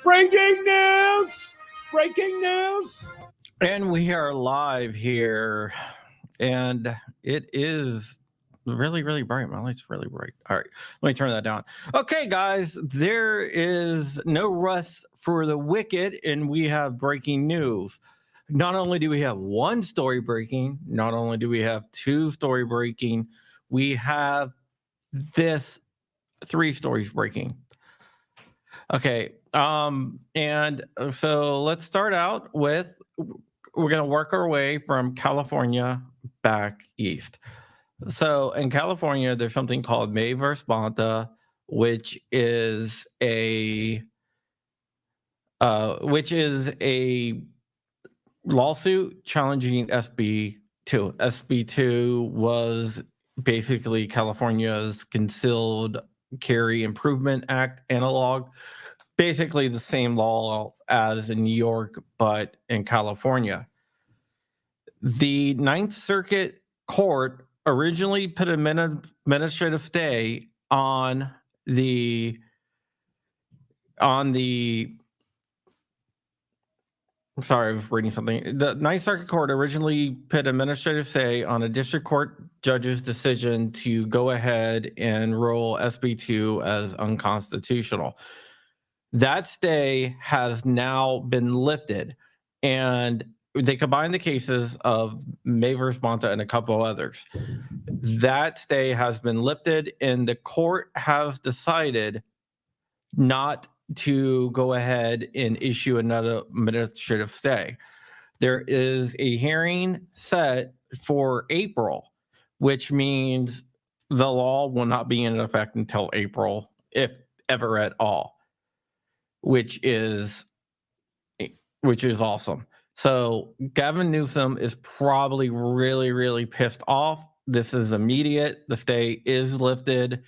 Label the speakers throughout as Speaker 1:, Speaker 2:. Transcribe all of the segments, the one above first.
Speaker 1: Breaking news! Breaking news!
Speaker 2: And we are live here, and it is really, really bright. My light's really bright. All right, let me turn that down. Okay, guys, there is no rest for the wicked, and we have breaking news. Not only do we have one story breaking, not only do we have two story breaking, we have this 3 stories breaking. Okay, and so let's start out with, we're going to work our way from California back east. So in California, there's something called May versus Bonta, which is a lawsuit challenging SB2. SB2 was basically California's Concealed Carry Improvement Act analog, basically the same law as in New York, but in California. The Ninth Circuit Court originally put an administrative stay on the sorry, I was reading something. The Ninth Circuit Court originally put administrative stay on a district court judge's decision to go ahead and rule SB2 as unconstitutional. That stay has now been lifted, and they combined the cases of May versus Bonta and a couple others. That stay has been lifted, and the court has decided not to go ahead and issue another administrative stay. There is a hearing set for April, which means the law will not be in effect until April, if ever at all, which is awesome. So Gavin Newsom is probably really, really pissed off. This is immediate. The stay is lifted.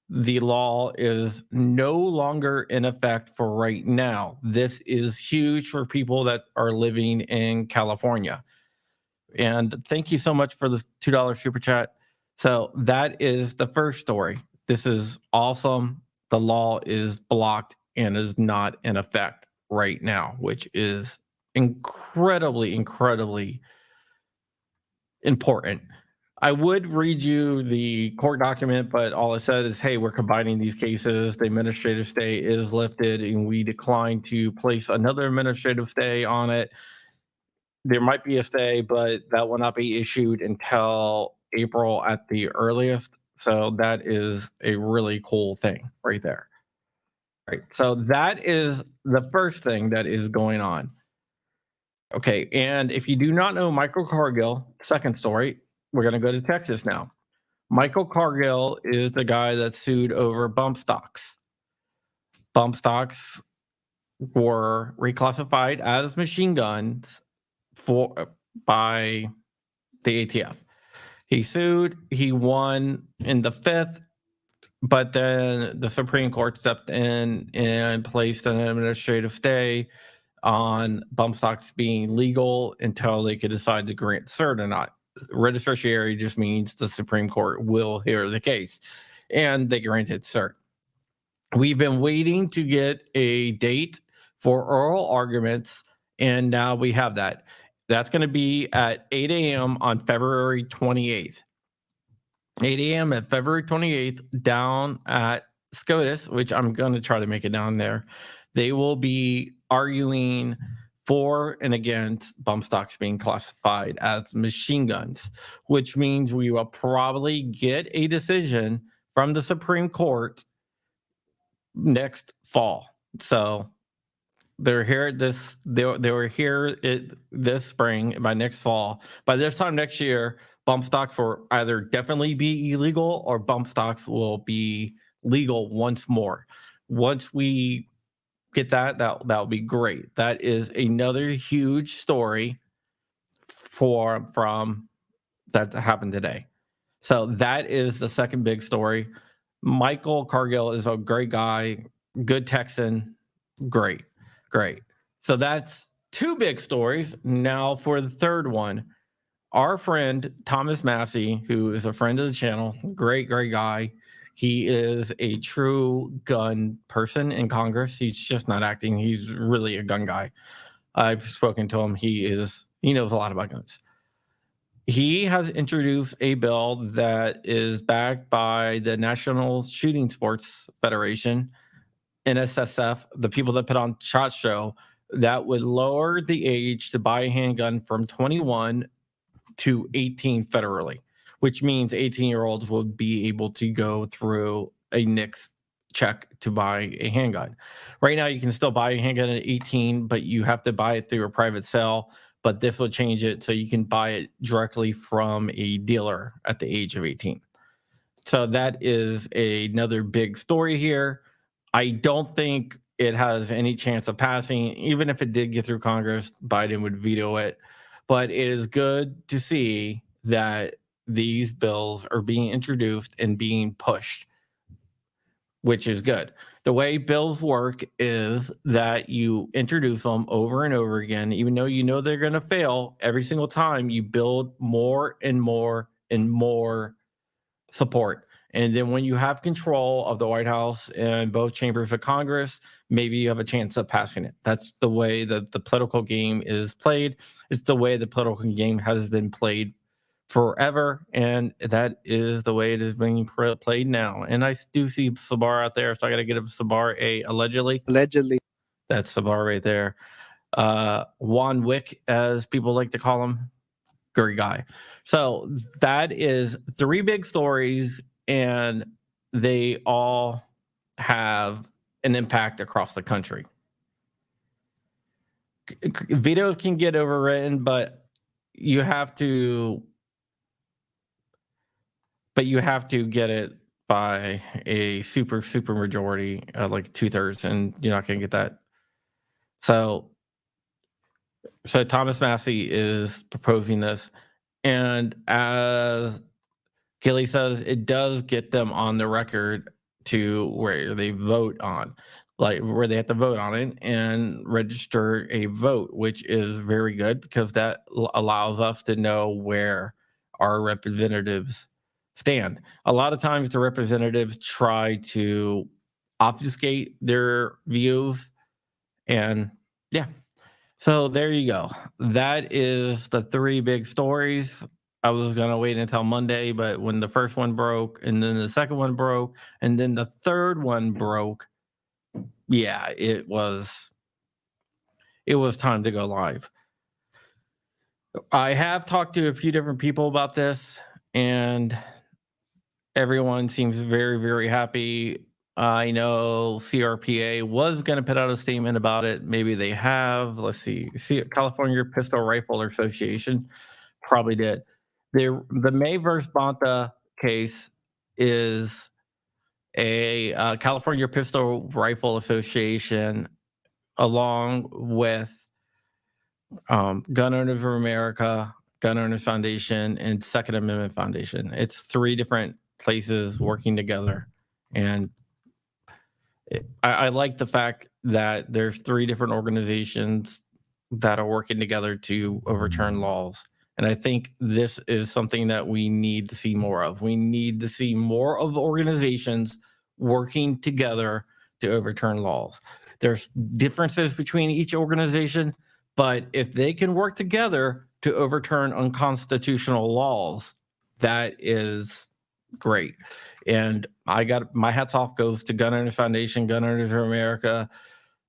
Speaker 2: The law is no longer in effect for right now. This is huge for people that are living in California. And thank you so much for the $2 super chat. So that is the first story. This is awesome. The law is blocked and is not in effect right now, which is incredibly, incredibly important. I would read you the court document, but all it says is, hey, we're combining these cases. The administrative stay is lifted, and we decline to place another administrative stay on it. There might be a stay, but that will not be issued until April at the earliest. So that is a really cool thing right there. Right. So that is the first thing that is going on. Okay. And if you do not know Michael Cargill, second story, we're going to go to Texas now. Michael Cargill is the guy that sued over bump stocks. Bump stocks were reclassified as machine guns by the ATF. He sued, he won in the 5th, but then the Supreme Court stepped in and placed an administrative stay on bump stocks being legal until they could decide to grant cert or not. Registration just means the Supreme Court will hear the case, and they granted cert. We've been waiting to get a date for oral arguments, and now we have that. That's going to be at 8 a.m. on February 28th. 8 a.m. at February 28th down at SCOTUS, which I'm going to try to make it down there. They will be arguing for and against bump stocks being classified as machine guns, which means we will probably get a decision from the Supreme Court next fall. So they're here they were here this spring. By next fall, by this time next year, bump stocks will either definitely be illegal or bump stocks will be legal once more. Once we get that'll be great. That is another huge story from that happened today. So that is the second big story. Michael Cargill is a great guy, good Texan, great. So that's two big stories. Now for the third one, our friend Thomas Massey, who is a friend of the channel, great guy. He is a true gun person in Congress. He's just not acting. He's really a gun guy. I've spoken to him. He knows a lot about guns. He has introduced a bill that is backed by the National Shooting Sports Federation, NSSF, the people that put on SHOT Show, that would lower the age to buy a handgun from 21 to 18 federally, which means 18-year-olds will be able to go through a NICS check to buy a handgun. Right now, you can still buy a handgun at 18, but you have to buy it through a private sale. But this will change it so you can buy it directly from a dealer at the age of 18. So that is another big story here. I don't think it has any chance of passing. Even if it did get through Congress, Biden would veto it. But it is good to see that these bills are being introduced and being pushed, which is good. The way bills work is that you introduce them over and over again, even though you know they're going to fail every single time. You build more and more and more support. And then when you have control of the White House and both chambers of Congress, maybe you have a chance of passing it. That's the way that the political game is played. It's the way the political game has been played forever, and that is the way it is being played now. And I do see Sabar out there, so I got to get Sabar allegedly. That's Sabar right there. Juan Wick, as people like to call him, great guy. So that is three big stories, and they all have an impact across the country. Vetoes can get overwritten, but you have to get it by a super majority, like 2/3, and you're not going to get that. So Thomas Massey is proposing this, and as Gilly says, it does get them on the record to where they vote on, like where they have to vote on it and register a vote, which is very good because that allows us to know where our representatives stand. A lot of times the representatives try to obfuscate their views, and yeah. So there you go. That is the three big stories. I was going to wait until Monday, but when the first one broke and then the second one broke and then the third one broke, yeah, it was time to go live. I have talked to a few different people about this, and everyone seems very happy. I know CRPA was going to put out a statement about it. Maybe they have. Let's see. California Pistol Rifle Association probably did. The May versus Bonta case is a California Pistol Rifle Association, along with Gun Owners of America, Gun Owners Foundation, and Second Amendment Foundation. It's three different places working together, and I like the fact that there's three different organizations that are working together to overturn laws. And I think this is something that we need to see more of. We need to see more of organizations working together to overturn laws. There's differences between each organization, But if they can work together to overturn unconstitutional laws, that is great. And I got my hats off goes to Gun Owners Foundation, Gun Owners of America,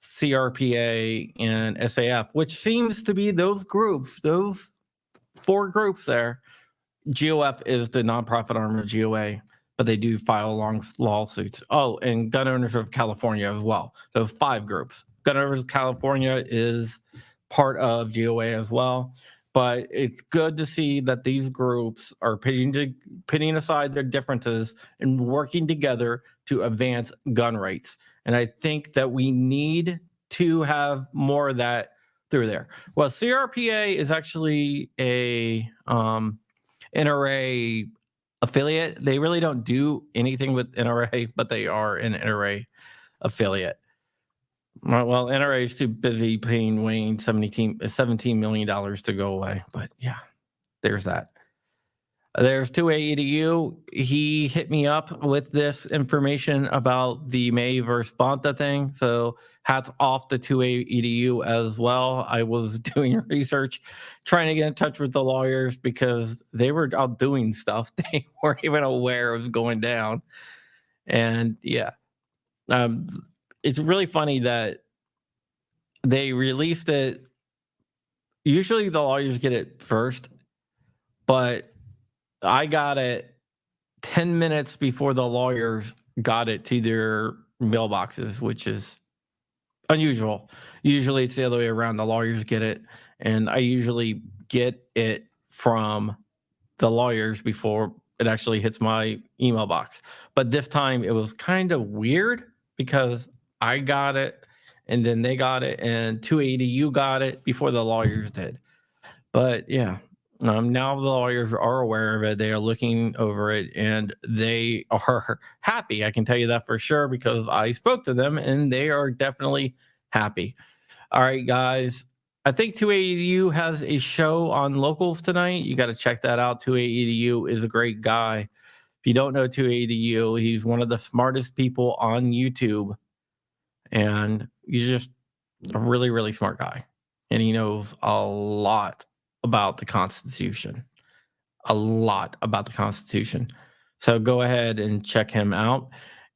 Speaker 2: CRPA, and SAF, which seems to be those groups, those 4 groups there. GOF is the nonprofit arm of GOA, but they do file long lawsuits. Oh, and Gun Owners of California as well. Those 5 groups. Gun Owners of California is part of GOA as well. But it's good to see that these groups are pitting aside their differences and working together to advance gun rights. And I think that we need to have more of that through there. Well, CRPA is actually a NRA affiliate. They really don't do anything with NRA, but they are an NRA affiliate. Well, NRA is too busy paying Wayne $17 million to go away. But yeah, there's that. There's 2A EDU. He hit me up with this information about the May versus Bonta thing. So hats off to 2A EDU as well. I was doing research, trying to get in touch with the lawyers because they were out doing stuff they weren't even aware was going down. And yeah, it's really funny that they released it. Usually the lawyers get it first, but I got it 10 minutes before the lawyers got it to their mailboxes, which is unusual. Usually it's the other way around. The lawyers get it, and I usually get it from the lawyers before it actually hits my email box. But this time it was kind of weird because I got it and then they got it, and 280U got it before the lawyers did. But yeah, now the lawyers are aware of it. They are looking over it, and they are happy. I can tell you that for sure because I spoke to them, and they are definitely happy. All right, guys. I think 280U has a show on locals tonight. You got to check that out. 280U is a great guy. If you don't know 280U, he's one of the smartest people on YouTube, and he's just a really, really smart guy, and he knows a lot about the Constitution. A lot about the Constitution. So go ahead and check him out.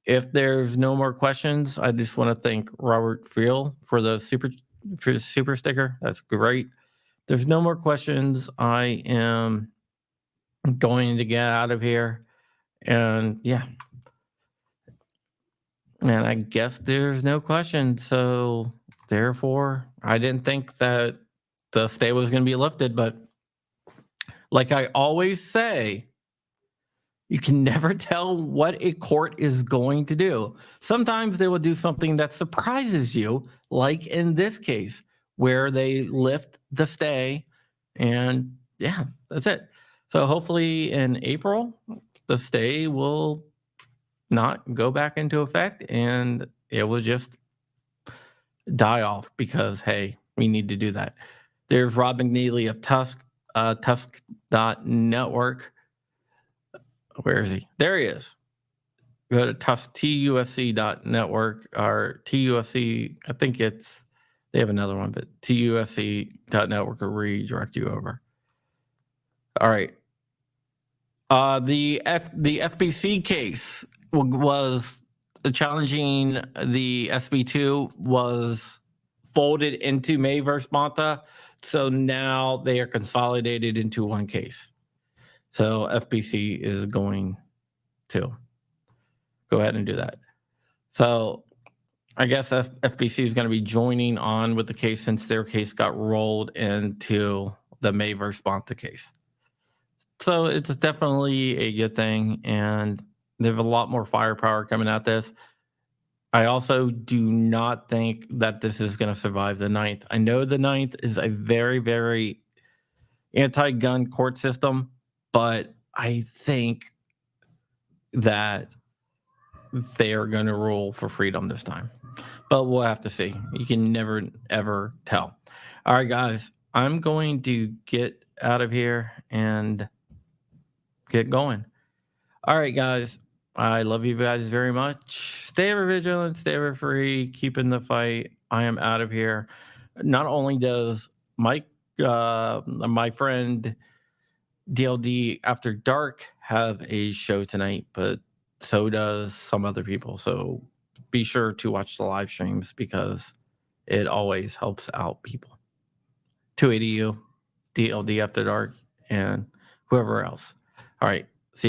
Speaker 2: If there's no more questions, I just want to thank Robert Friel for the super sticker. That's great. There's no more questions. I am going to get out of here. And yeah. And I guess there's no questions. So therefore, I didn't think that the stay was going to be lifted, but like I always say, you can never tell what a court is going to do. Sometimes they will do something that surprises you, like in this case, where they lift the stay, and yeah, that's it. So hopefully in April, the stay will not go back into effect and it will just die off because, hey, we need to do that. There's Rob McNeely of Tusk.network. Where is he? There he is. Go to TUFC.network or TUFC. I think they have another one, but TUFC.network will redirect you over. All right. The FBC case was challenging the SB2 was folded into May versus Bonta. So now they are consolidated into one case. So FBC is going to go ahead and do that. So I guess FBC is going to be joining on with the case since their case got rolled into the May versus Bonta case. So it's definitely a good thing, and they have a lot more firepower coming at this. I also do not think that this is going to survive the 9th. I know the 9th is a very, very anti-gun court system, but I think that they are going to rule for freedom this time. But we'll have to see. You can never, ever tell. All right, guys, I'm going to get out of here and get going. All right, guys, I love you guys very much. Stay ever vigilant, stay ever free, keep in the fight. I am out of here. Not only does Mike, my friend DLD After Dark have a show tonight, but so does some other people. So be sure to watch the live streams because it always helps out people. 280U, DLD After Dark, and whoever else. All right. See you guys.